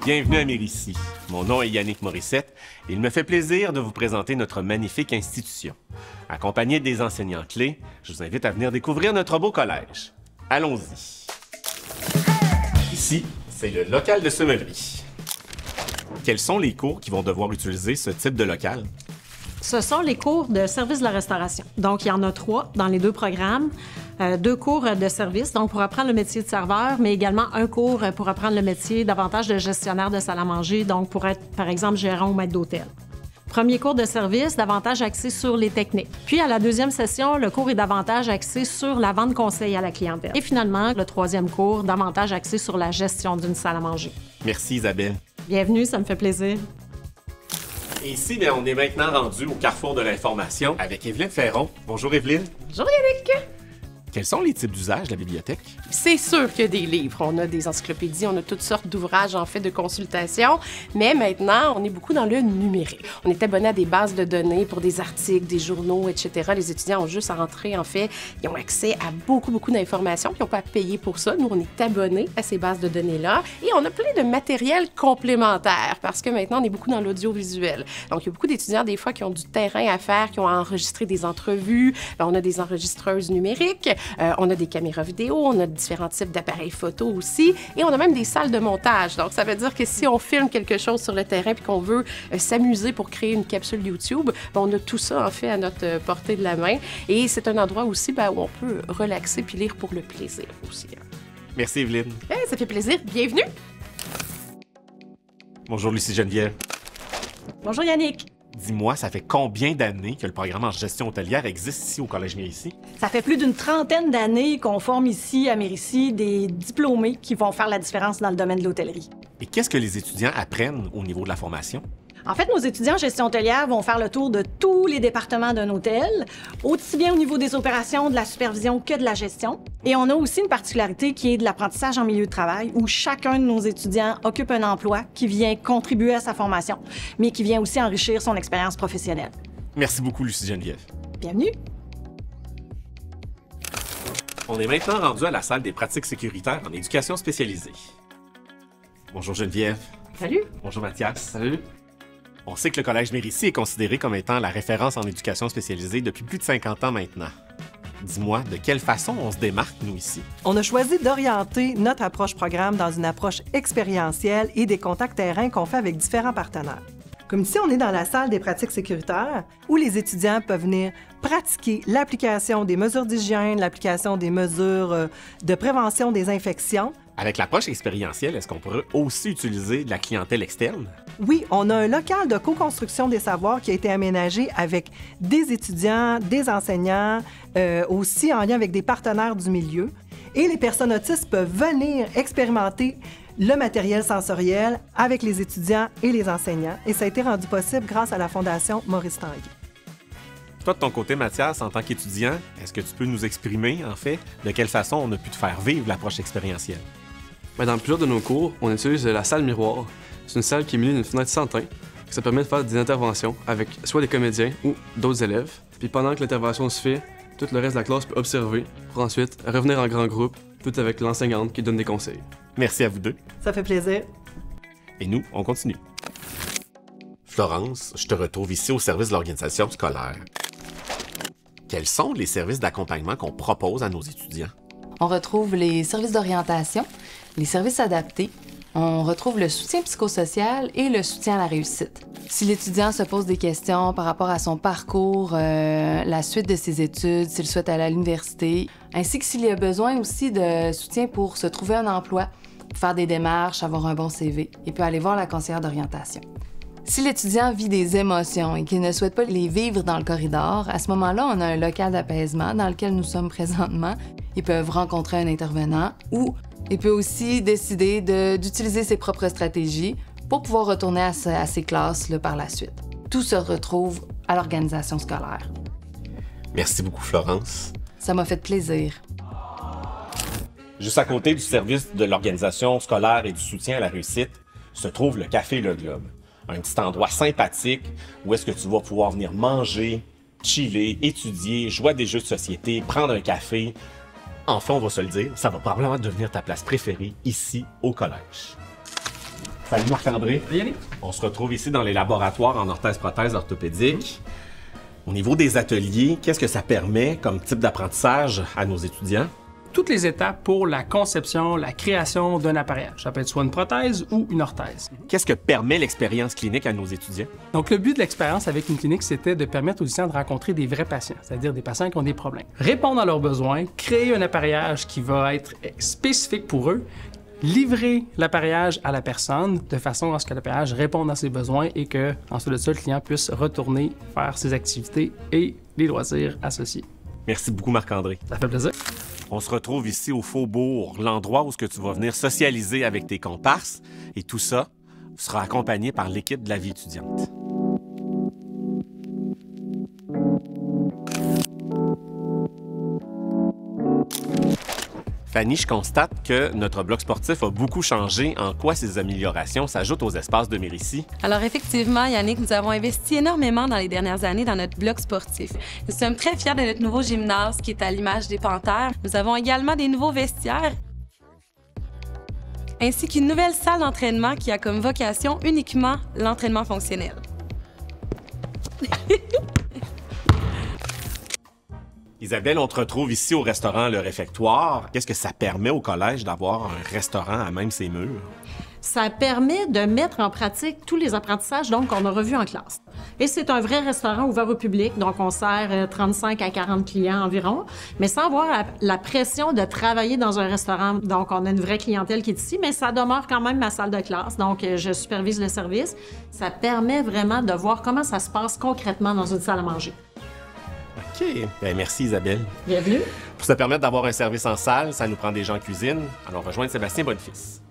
Bienvenue à Mérici. Mon nom est Yannick Morissette et il me fait plaisir de vous présenter notre magnifique institution. Accompagné des enseignants clés, je vous invite à venir découvrir notre beau collège. Allons-y. Ici, c'est le local de semelerie. Quels sont les cours qui vont devoir utiliser ce type de local? Ce sont les cours de service de la restauration. Donc, il y en a 3 dans les 2 programmes. 2 cours de service, donc pour apprendre le métier de serveur, mais également un cours pour apprendre le métier davantage de gestionnaire de salle à manger, donc pour être, par exemple, gérant ou maître d'hôtel. Premier cours de service, davantage axé sur les techniques. Puis, à la 2e session, le cours est davantage axé sur la vente conseil à la clientèle. Et finalement, le 3e cours, davantage axé sur la gestion d'une salle à manger. Merci Isabelle. Bienvenue, ça me fait plaisir. Et ici, on est maintenant rendu au carrefour de l'information avec Evelyne Ferron. Bonjour Evelyne. Bonjour Yannick! Quels sont les types d'usages de la bibliothèque? C'est sûr qu'il y a des livres, on a des encyclopédies, on a toutes sortes d'ouvrages en fait de consultation, mais maintenant, on est beaucoup dans le numérique. On est abonné à des bases de données pour des articles, des journaux, etc. Les étudiants ont juste à rentrer, en fait, ils ont accès à beaucoup d'informations, puis ils n'ont pas à payer pour ça. Nous, on est abonnés à ces bases de données-là et on a plein de matériel complémentaire parce que maintenant, on est beaucoup dans l'audiovisuel. Donc, il y a beaucoup d'étudiants, des fois, qui ont du terrain à faire, qui ont enregistré des entrevues. On a des enregistreuses numériques. On a des caméras vidéo, on a différents types d'appareils photo aussi, et on a même des salles de montage. Donc, ça veut dire que si on filme quelque chose sur le terrain puis qu'on veut s'amuser pour créer une capsule YouTube, on a tout ça, en fait, à notre portée de la main. Et c'est un endroit aussi où on peut relaxer puis lire pour le plaisir aussi. Merci Evelyne. Ça fait plaisir. Bienvenue! Bonjour Lucie Geneviève. Bonjour Yannick. Dis-moi, ça fait combien d'années que le programme en gestion hôtelière existe ici au Collège Mérici? Ça fait plus d'une 30aine d'années qu'on forme ici à Mérici des diplômés qui vont faire la différence dans le domaine de l'hôtellerie. Et qu'est-ce que les étudiants apprennent au niveau de la formation? En fait, nos étudiants en gestion hôtelière vont faire le tour de tous les départements d'un hôtel, aussi bien au niveau des opérations, de la supervision que de la gestion. Et on a aussi une particularité qui est de l'apprentissage en milieu de travail, où chacun de nos étudiants occupe un emploi qui vient contribuer à sa formation, mais qui vient aussi enrichir son expérience professionnelle. Merci beaucoup, Lucie Geneviève. Bienvenue! On est maintenant rendu à la salle des pratiques sécuritaires en éducation spécialisée. Bonjour Geneviève. Salut! Bonjour Mathias. Salut. On sait que le Collège Mérici est considéré comme étant la référence en éducation spécialisée depuis plus de 50 ans maintenant. Dis-moi, de quelle façon on se démarque, nous, ici? On a choisi d'orienter notre approche programme dans une approche expérientielle et des contacts terrain qu'on fait avec différents partenaires. Comme ici, on est dans la salle des pratiques sécuritaires où les étudiants peuvent venir pratiquer l'application des mesures d'hygiène, l'application des mesures de prévention des infections. Avec l'approche expérientielle, est-ce qu'on pourrait aussi utiliser de la clientèle externe? Oui, on a un local de co-construction des savoirs qui a été aménagé avec des étudiants, des enseignants, aussi en lien avec des partenaires du milieu. Et les personnes autistes peuvent venir expérimenter le matériel sensoriel avec les étudiants et les enseignants. Et ça a été rendu possible grâce à la Fondation Maurice Tanguay. Toi, de ton côté, Mathias, en tant qu'étudiant, est-ce que tu peux nous exprimer, en fait, de quelle façon on a pu te faire vivre l'approche expérientielle? Dans plusieurs de nos cours, on utilise la salle miroir. C'est une salle qui est munie d'une fenêtre sans teint. Ça permet de faire des interventions avec soit des comédiens ou d'autres élèves. Puis pendant que l'intervention se fait, tout le reste de la classe peut observer pour ensuite revenir en grand groupe, tout avec l'enseignante qui donne des conseils. Merci à vous deux. Ça fait plaisir. Et nous, on continue. Florence, je te retrouve ici au service de l'organisation scolaire. Quels sont les services d'accompagnement qu'on propose à nos étudiants? On retrouve les services d'orientation, les services adaptés, on retrouve le soutien psychosocial et le soutien à la réussite. Si l'étudiant se pose des questions par rapport à son parcours, la suite de ses études, s'il souhaite aller à l'université, ainsi que s'il y a besoin aussi de soutien pour se trouver un emploi, faire des démarches, avoir un bon CV, il peut aller voir la conseillère d'orientation. Si l'étudiant vit des émotions et qu'il ne souhaite pas les vivre dans le corridor, à ce moment-là, on a un local d'apaisement dans lequel nous sommes présentement. Ils peuvent rencontrer un intervenant ou il peut aussi décider d'utiliser ses propres stratégies pour pouvoir retourner à ses classes par la suite. Tout se retrouve à l'organisation scolaire. Merci beaucoup, Florence. Ça m'a fait plaisir. Juste à côté du service de l'organisation scolaire et du soutien à la réussite, se trouve le Café Le Globe. Un petit endroit sympathique où est-ce que tu vas pouvoir venir manger, chiller, étudier, jouer à des jeux de société, prendre un café. Enfin, on va se le dire, ça va probablement devenir ta place préférée ici au collège. Salut Marc-André. Yannick. On se retrouve ici dans les laboratoires en orthèse-prothèse orthopédique. Au niveau des ateliers, qu'est-ce que ça permet comme type d'apprentissage à nos étudiants? Toutes les étapes pour la conception, la création d'un appareillage. Ça peut être soit une prothèse ou une orthèse. Qu'est-ce que permet l'expérience clinique à nos étudiants? Donc, le but de l'expérience avec une clinique, c'était de permettre aux étudiants de rencontrer des vrais patients, c'est-à-dire des patients qui ont des problèmes. Répondre à leurs besoins, créer un appareillage qui va être spécifique pour eux, livrer l'appareillage à la personne de façon à ce que l'appareillage réponde à ses besoins et que, ensuite de ça, le client puisse retourner faire ses activités et les loisirs associés. Merci beaucoup Marc-André. Ça fait plaisir. On se retrouve ici au Faubourg, l'endroit où tu vas venir socialiser avec tes comparses. Et tout ça sera accompagné par l'équipe de la vie étudiante. Fanny, je constate que notre bloc sportif a beaucoup changé. En quoi ces améliorations s'ajoutent aux espaces de Mérissi? Alors effectivement, Yannick, nous avons investi énormément dans les dernières années dans notre bloc sportif. Nous sommes très fiers de notre nouveau gymnase qui est à l'image des Panthères. Nous avons également des nouveaux vestiaires ainsi qu'une nouvelle salle d'entraînement qui a comme vocation uniquement l'entraînement fonctionnel. Isabelle, on te retrouve ici au restaurant Le Réfectoire. Qu'est-ce que ça permet au collège d'avoir un restaurant à même ses murs? Ça permet de mettre en pratique tous les apprentissages qu'on a revus en classe. Et c'est un vrai restaurant ouvert au public, donc on sert 35 à 40 clients environ, mais sans avoir la pression de travailler dans un restaurant. Donc on a une vraie clientèle qui est ici, mais ça demeure quand même ma salle de classe, donc je supervise le service. Ça permet vraiment de voir comment ça se passe concrètement dans une salle à manger. OK. Bien, merci Isabelle. Bienvenue. Pour se permettre d'avoir un service en salle, ça nous prend des gens en cuisine. Alors rejoindre Sébastien Bonnefils.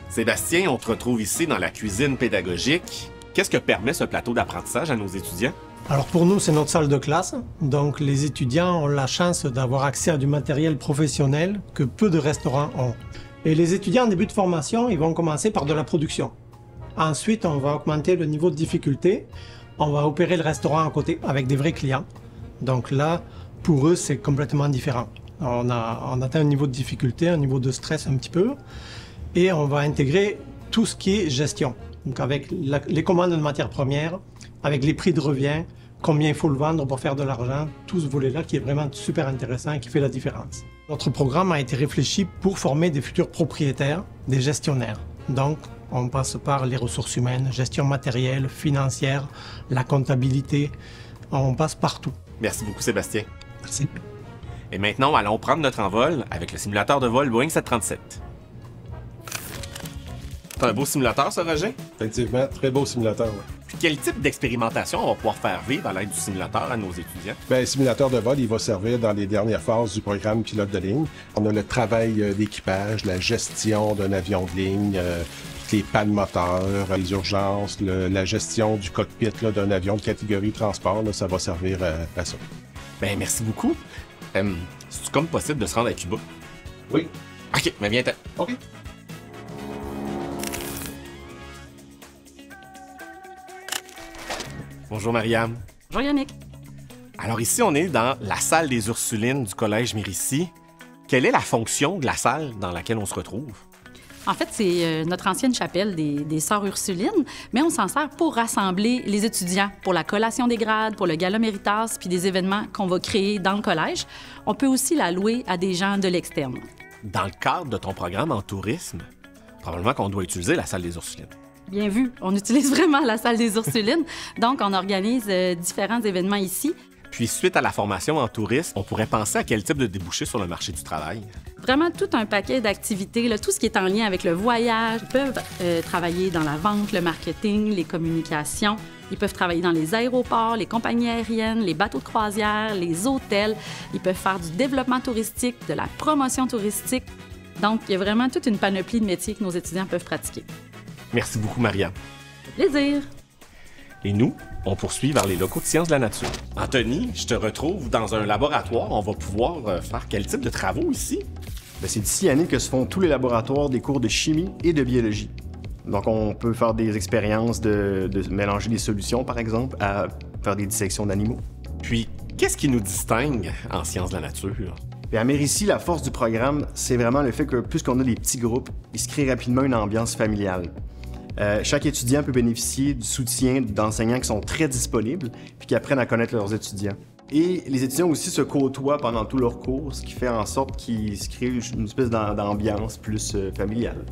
Sébastien, on te retrouve ici dans la cuisine pédagogique. Qu'est-ce que permet ce plateau d'apprentissage à nos étudiants? Alors pour nous, c'est notre salle de classe. Donc les étudiants ont la chance d'avoir accès à du matériel professionnel que peu de restaurants ont. Et les étudiants en début de formation, ils vont commencer par de la production. Ensuite, on va augmenter le niveau de difficulté. On va opérer le restaurant à côté avec des vrais clients. Donc là, pour eux, c'est complètement différent. On atteint un niveau de difficulté, un niveau de stress un petit peu. Et on va intégrer tout ce qui est gestion. Donc avec les commandes de matières premières, avec les prix de revient, combien il faut le vendre pour faire de l'argent, tout ce volet-là qui est vraiment super intéressant et qui fait la différence. Notre programme a été réfléchi pour former des futurs propriétaires, des gestionnaires. Donc, on passe par les ressources humaines, gestion matérielle, financière, la comptabilité. On passe partout. Merci beaucoup, Sébastien. Merci. Et maintenant, allons prendre notre envol avec le simulateur de vol Boeing 737. C'est un beau simulateur, ça, Roger? Effectivement, très beau simulateur. Ouais. Puis quel type d'expérimentation on va pouvoir faire vivre à l'aide du simulateur à nos étudiants? Bien, le simulateur de vol, il va servir dans les dernières phases du programme pilote de ligne. On a le travail d'équipage, la gestion d'un avion de ligne, les pannes moteurs, les urgences, la gestion du cockpit d'un avion de catégorie transport, là, ça va servir à ça. Bien, merci beaucoup. C'est-tu comme possible de se rendre à Cuba? Oui. OK, mais viens-t'en. OK. Bonjour, Mariam. Bonjour, Yannick. Alors ici, on est dans la salle des Ursulines du Collège Mérissi. Quelle est la fonction de la salle dans laquelle on se retrouve? En fait, c'est notre ancienne chapelle des Sœurs Ursulines, mais on s'en sert pour rassembler les étudiants, pour la collation des grades, pour le gala Méritas, puis des événements qu'on va créer dans le collège. On peut aussi la louer à des gens de l'externe. Dans le cadre de ton programme en tourisme, probablement qu'on doit utiliser la salle des Ursulines. Bien vu, on utilise vraiment la salle des Ursulines, donc on organise différents événements ici. Puis, suite à la formation en tourisme, on pourrait penser à quel type de débouché sur le marché du travail? Vraiment tout un paquet d'activités, tout ce qui est en lien avec le voyage. Ils peuvent travailler dans la vente, le marketing, les communications. Ils peuvent travailler dans les aéroports, les compagnies aériennes, les bateaux de croisière, les hôtels. Ils peuvent faire du développement touristique, de la promotion touristique. Donc, il y a vraiment toute une panoplie de métiers que nos étudiants peuvent pratiquer. Merci beaucoup, Mariam. Plaisir. Et nous, on poursuit vers les locaux de sciences de la nature. Anthony, je te retrouve dans un laboratoire. On va pouvoir faire quel type de travaux ici? Bien, c'est d'ici année que se font tous les laboratoires des cours de chimie et de biologie. Donc, on peut faire des expériences de mélanger des solutions, par exemple, à faire des dissections d'animaux. Puis, qu'est-ce qui nous distingue en sciences de la nature? Puis à Mérici, la force du programme, c'est vraiment le fait que puisqu'on a des petits groupes, il se crée rapidement une ambiance familiale. Chaque étudiant peut bénéficier du soutien d'enseignants qui sont très disponibles puis qui apprennent à connaître leurs étudiants. Et les étudiants aussi se côtoient pendant tous leurs cours, ce qui fait en sorte qu'il se crée une espèce d'ambiance plus familiale.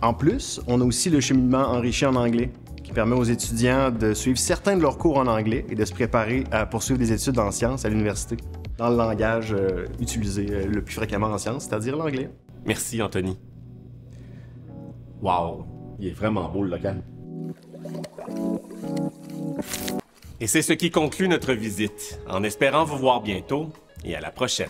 En plus, on a aussi le cheminement enrichi en anglais, qui permet aux étudiants de suivre certains de leurs cours en anglais et de se préparer à poursuivre des études en sciences à l'université, dans le langage utilisé le plus fréquemment en sciences, c'est-à-dire l'anglais. Merci, Anthony. Wow, il est vraiment beau, le local. Et c'est ce qui conclut notre visite, en espérant vous voir bientôt et à la prochaine.